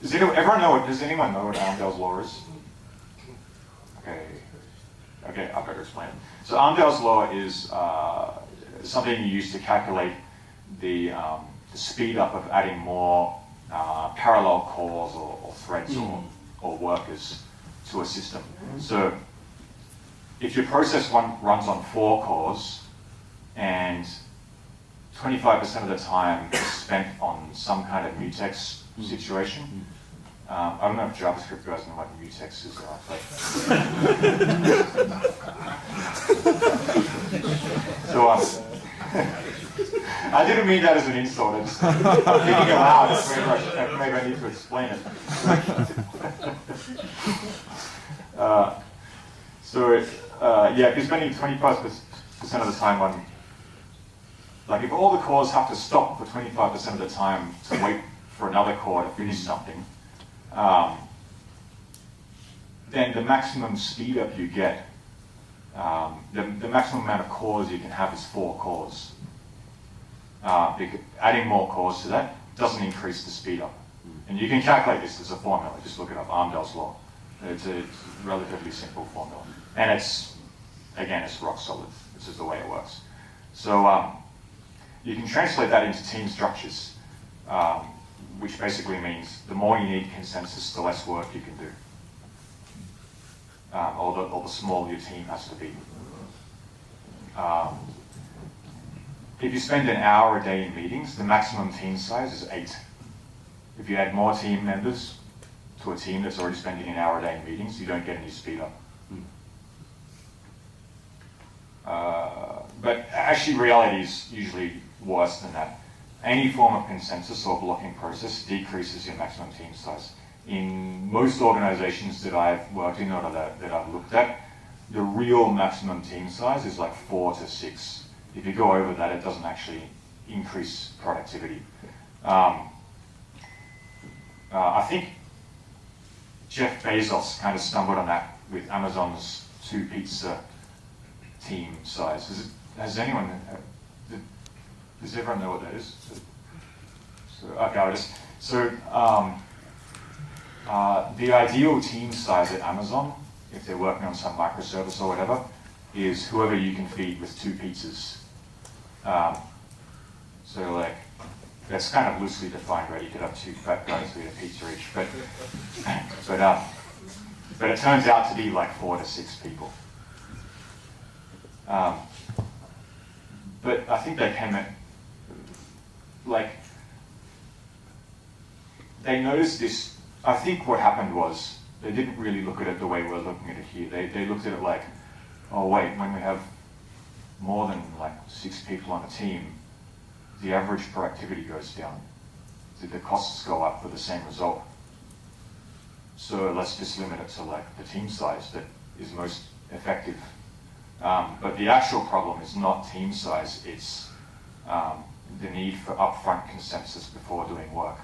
Does anyone know what Amdahl's law is? Okay, I've got to explain it. So Amdahl's law is something you use to calculate the speed up of adding more parallel cores or threads or workers to a system. So if your process runs on 4 cores and 25% of the time is spent on some kind of mutex situation. I don't know if JavaScript guys know what mutex is, so I didn't mean that as an insult. I'm thinking aloud. Maybe I need to explain it. If you're spending 25% of the time on, like if all the cores have to stop for 25% of the time to wait for another core to finish something, then the maximum speed up you get, the maximum amount of cores you can have is 4 cores. Adding more cores to that doesn't increase the speed up. And you can calculate this as a formula, just look it up, Amdahl's law. It's a relatively simple formula. And it's rock solid. This is the way it works. So you can translate that into team structures, which basically means the more you need consensus, the less work you can do. Or the smaller your team has to be. If you spend an hour a day in meetings, the maximum team size is 8. If you add more team members to a team that's already spending an hour a day in meetings, you don't get any speed up. But actually reality is usually worse than that. Any form of consensus or blocking process decreases your maximum team size. In most organizations that I've worked in or that I've looked at, the real maximum team size is like 4 to 6. If you go over that, it doesn't actually increase productivity. I think Jeff Bezos kind of stumbled on that with Amazon's 2 pizza team size. Does everyone know what that is? The ideal team size at Amazon, if they're working on some microservice or whatever, is whoever you can feed with 2 pizzas. That's kind of loosely defined, right? You could have 2 fat guys who eat a pizza each, but it turns out to be like 4 to 6 people. But I think they came at, they noticed this. I think what happened was they didn't really look at it the way we're looking at it here. They looked at it like, oh wait, when we have more than 6 people on a team, the average productivity goes down. The costs go up for the same result. So let's just limit it to the team size that is most effective. But the actual problem is not team size, it's the need for upfront consensus before doing work.